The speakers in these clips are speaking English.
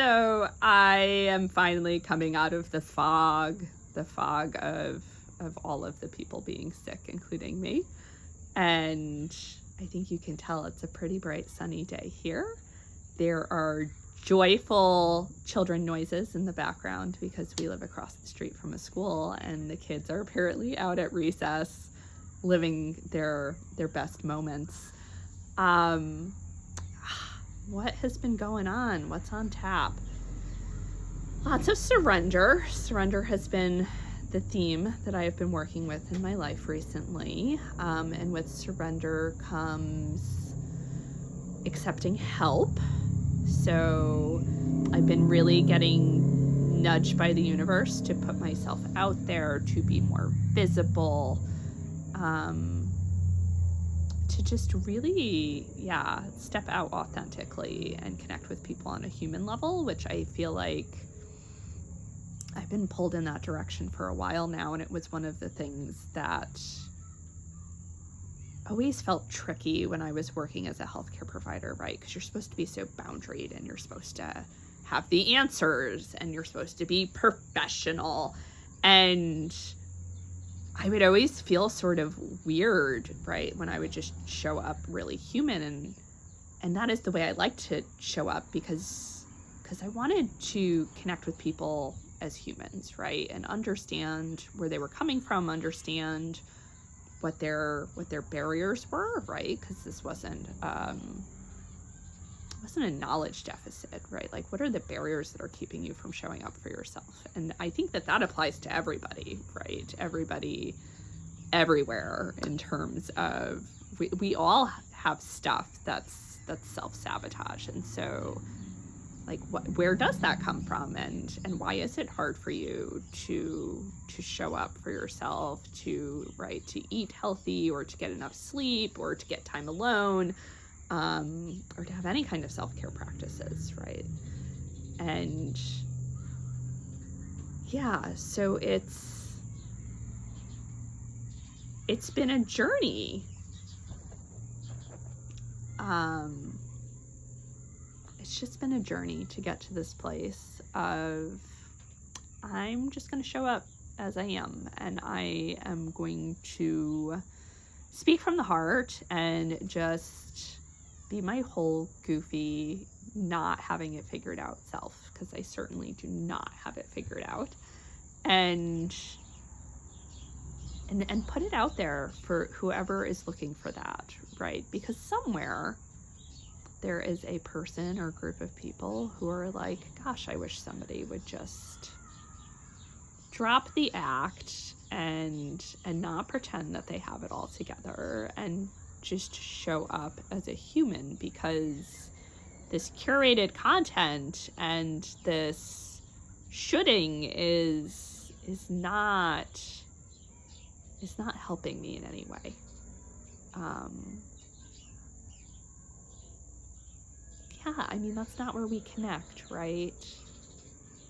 So I am finally coming out of the fog of all of the people being sick, including me. And I think you can tell it's a pretty bright, sunny day here. There are joyful children noises in the background because we live across the street from a school, and the kids are apparently out at recess living their best moments. What has been going on? What's on tap? Lots of surrender. Surrender has been the theme that I have been working with in my life recently. And with surrender comes accepting help. So I've been really getting nudged by the universe to put myself out there, to be more visible, to just really, step out authentically and connect with people on a human level, which I feel like I've been pulled in that direction for a while now. And it was one of the things that always felt tricky when I was working as a healthcare provider, right? Because you're supposed to be so boundaried, and you're supposed to have the answers, and you're supposed to be professional. And I would always feel sort of weird, right, when I would just show up really human. And that is the way I like to show up, because I wanted to connect with people as humans, right? And understand where they were coming from, understand what their barriers were, right? Because this wasn't a knowledge deficit, right? Like, what are the barriers that are keeping you from showing up for yourself? And I think that applies to everybody, right? Everybody, everywhere, in terms of we all have stuff that's self-sabotage. And so, like, where does that come from, and why is it hard for you to show up for yourself, to eat healthy, or to get enough sleep, or to get time alone, or to have any kind of self-care practices, right? And so it's been a journey. It's just been a journey to get to this place of, I'm just going to show up as I am, and I am going to speak from the heart and just be my whole goofy, not having it figured out self, because I certainly do not have it figured out, and put it out there for whoever is looking for that, right? Because somewhere there is a person or group of people who are like, gosh, I wish somebody would just drop the act and not pretend that they have it all together, and just show up as a human, because this curated content and this shoulding is not helping me in any way. I mean, that's not where we connect, right?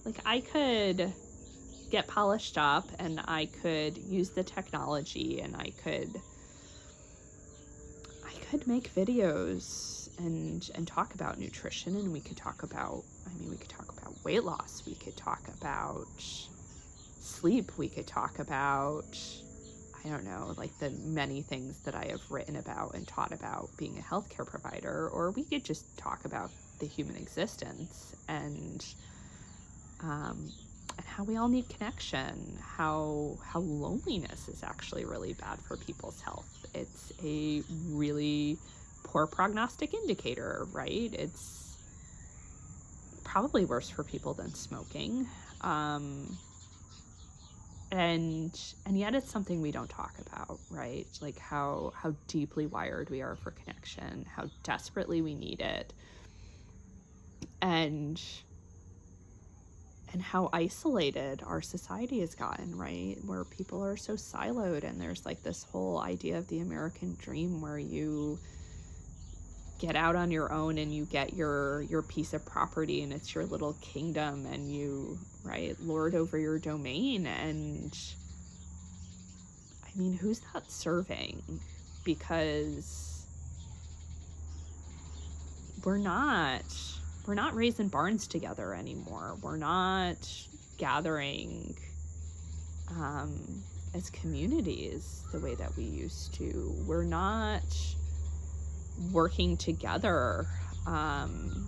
Like, I could get polished up, and I could use the technology, and I could make videos and talk about nutrition, and we could talk about weight loss, we could talk about sleep, we could talk about, I don't know, like the many things that I have written about and taught about being a healthcare provider, or we could just talk about the human existence and how we all need connection, how loneliness is actually really bad for people's health. It's a really poor prognostic indicator, right? It's probably worse for people than smoking. And yet it's something we don't talk about, right? Like how deeply wired we are for connection, how desperately we need it, and how isolated our society has gotten, right? Where people are so siloed, and there's like this whole idea of the American dream where you get out on your own and you get your piece of property, and it's your little kingdom, and you, lord over your domain. And I mean, who's that serving? Because we're not raising barns together anymore. We're not gathering as communities the way that we used to. We're not working together to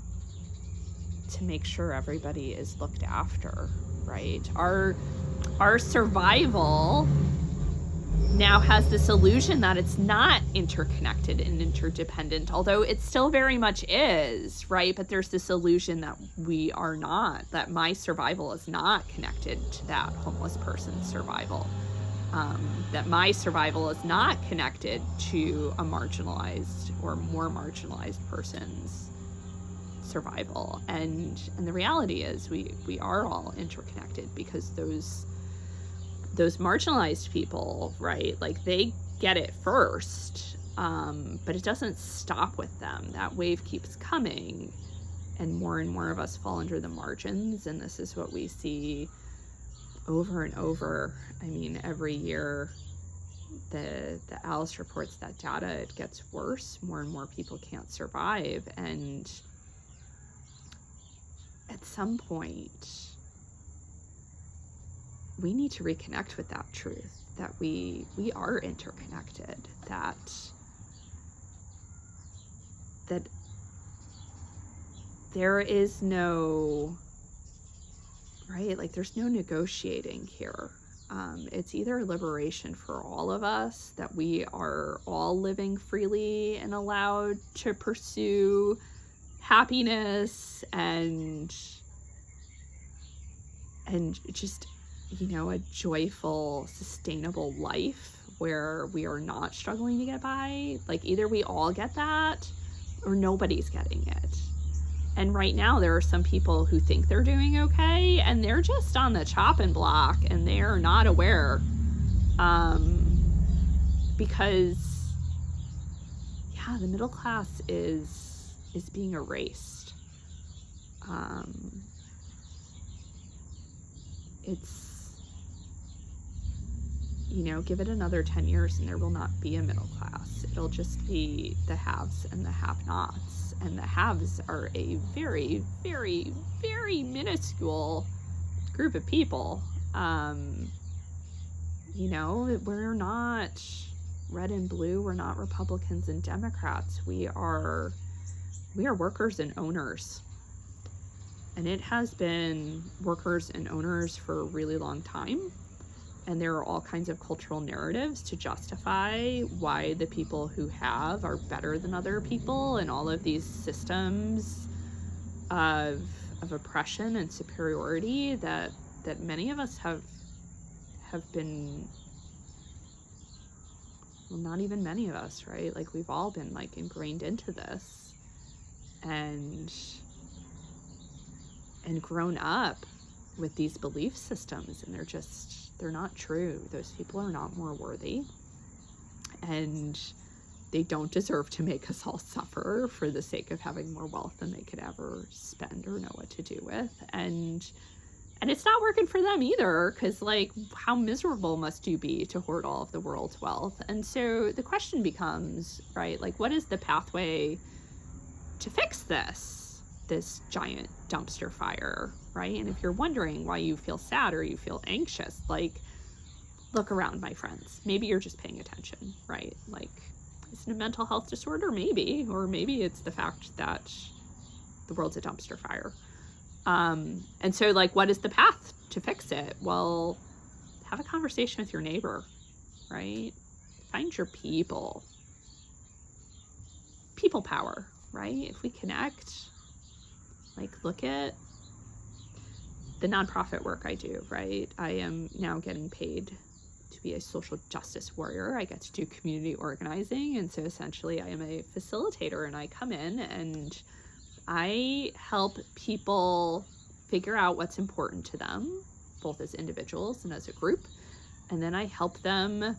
make sure everybody is looked after, right? Our survival now has this illusion that it's not interconnected and interdependent, although it still very much is, right? But there's this illusion that we are not, that my survival is not connected to that homeless person's survival, that my survival is not connected to a marginalized or more marginalized person's survival. And the reality is we are all interconnected, because those marginalized people, right, like they get it first, but it doesn't stop with them. That wave keeps coming, and more of us fall under the margins. And this is what we see over and over. I mean, every year the ALICE reports that data, it gets worse. More and more people can't survive. And at some point, we need to reconnect with that truth, that we are interconnected, that there is no, right, like there's no negotiating here. It's either liberation for all of us, that we are all living freely and allowed to pursue happiness and just, you know, a joyful, sustainable life where we are not struggling to get by. Like, either we all get that or nobody's getting it. And right now there are some people who think they're doing okay, and they're just on the chopping block, and they're not aware, because the middle class is being erased. It's, you know, give it another 10 years and there will not be a middle class. It'll just be the haves and the have-nots. And the haves are a very, very, very minuscule group of people. You know, we're not red and blue. We're not Republicans and Democrats. We are workers and owners. And it has been workers and owners for a really long time. And there are all kinds of cultural narratives to justify why the people who have are better than other people, and all of these systems of oppression and superiority that many of us have been, well, not even many of us, right? Like, we've all been like ingrained into this and grown up with these belief systems, and they're not true. Those people are not more worthy, and they don't deserve to make us all suffer for the sake of having more wealth than they could ever spend or know what to do with. And it's not working for them either, because, like, how miserable must you be to hoard all of the world's wealth? And so the question becomes, right, like, what is the pathway to fix this giant dumpster fire, right? And if you're wondering why you feel sad or you feel anxious, like, look around, my friends. Maybe you're just paying attention, right? Like, is it a mental health disorder? Maybe. Or maybe it's the fact that the world's a dumpster fire. And so, like, what is the path to fix it? Well, have a conversation with your neighbor, right? Find your people. People power, right? If we connect, like, look at the nonprofit work I do, right? I am now getting paid to be a social justice warrior. I get to do community organizing. And so essentially I am a facilitator, and I come in and I help people figure out what's important to them, both as individuals and as a group. And then I help them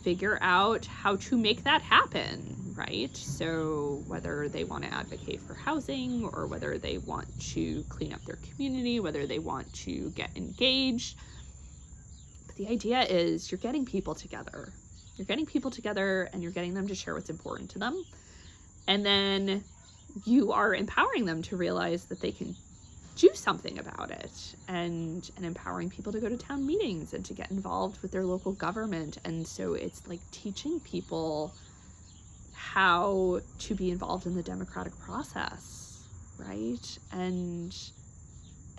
figure out how to make that happen, right? So whether they want to advocate for housing, or whether they want to clean up their community, whether they want to get engaged. But the idea is you're getting people together. You're getting people together and you're getting them to share what's important to them. And then you are empowering them to realize that they can do something about it, and empowering people to go to town meetings and to get involved with their local government. And so it's like teaching people how to be involved in the democratic process, right? And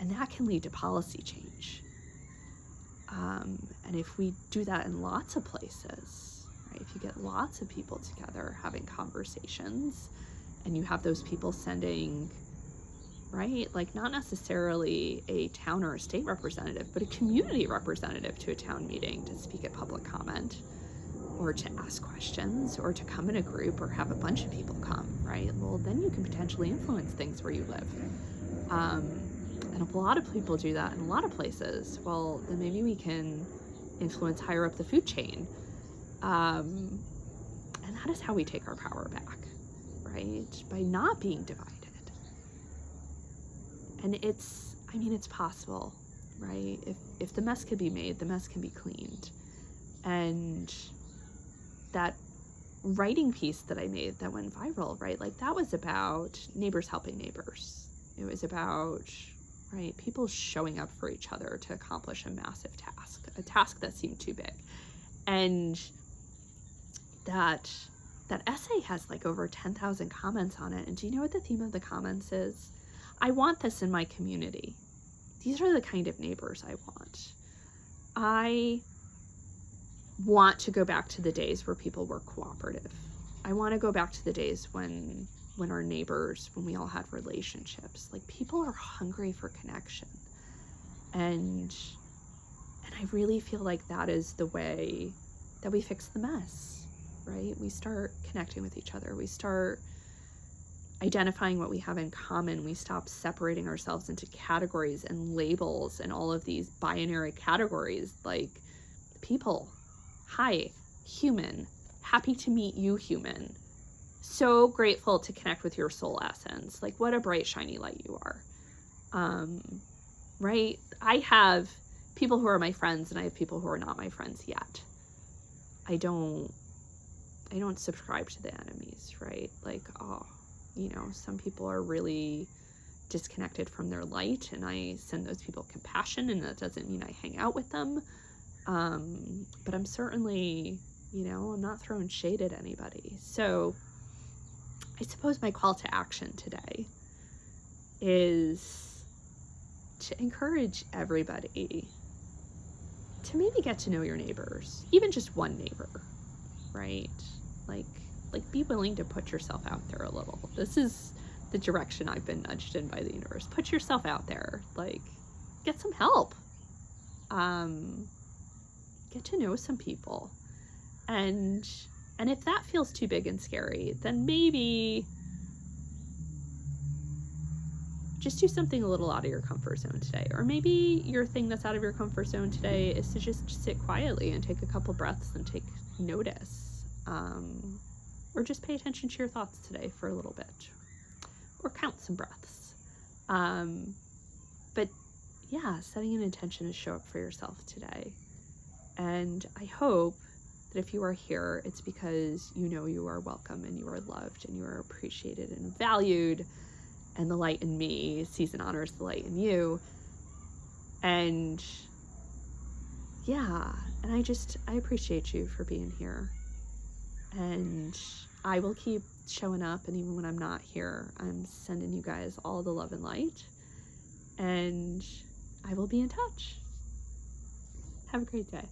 that can lead to policy change. And if we do that in lots of places, right? If you get lots of people together having conversations, and you have those people sending, right, like not necessarily a town or a state representative, but a community representative to a town meeting to speak at public comment, or to ask questions, or to come in a group, or have a bunch of people come, right? Well, then you can potentially influence things where you live. And a lot of people do that in a lot of places. Well, then maybe we can influence higher up the food chain. And that is how we take our power back, right? By not being divided. And it's possible, right? If the mess can be made, the mess can be cleaned. And that writing piece that I made that went viral, right? Like that was about neighbors helping neighbors. It was about, right, people showing up for each other to accomplish a massive task, a task that seemed too big. And that essay has like over 10,000 comments on it. And do you know what the theme of the comments is? I want this in my community. These are the kind of neighbors I want. I want to go back to the days where people were cooperative. I want to go back to the days when our neighbors, when we all had relationships. Like, people are hungry for connection. And I really feel like that is the way that we fix the mess, right? We start connecting with each other. We start identifying what we have in common. We stop separating ourselves into categories and labels and all of these binary categories, like people. Hi, human. Happy to meet you, human. So grateful to connect with your soul essence. Like, what a bright, shiny light you are. Right? I have people who are my friends, and I have people who are not my friends yet. I don't subscribe to the enemies, right? Like, some people are really disconnected from their light, and I send those people compassion, and that doesn't mean I hang out with them. But I'm certainly, I'm not throwing shade at anybody. So I suppose my call to action today is to encourage everybody to maybe get to know your neighbors, even just one neighbor, right? Like be willing to put yourself out there a little. This is the direction I've been nudged in by the universe. Put yourself out there, like, get some help. Get to know some people. And if that feels too big and scary, then maybe just do something a little out of your comfort zone today. Or maybe your thing that's out of your comfort zone today is to just sit quietly and take a couple breaths and take notice. Or just pay attention to your thoughts today for a little bit. Or count some breaths. But yeah, setting an intention to show up for yourself today. And I hope that if you are here, it's because you are welcome and you are loved and you are appreciated and valued, and the light in me sees and honors the light in you. And yeah, and I appreciate you for being here. And I will keep showing up, and even when I'm not here, I'm sending you guys all the love and light. And I will be in touch. Have a great day.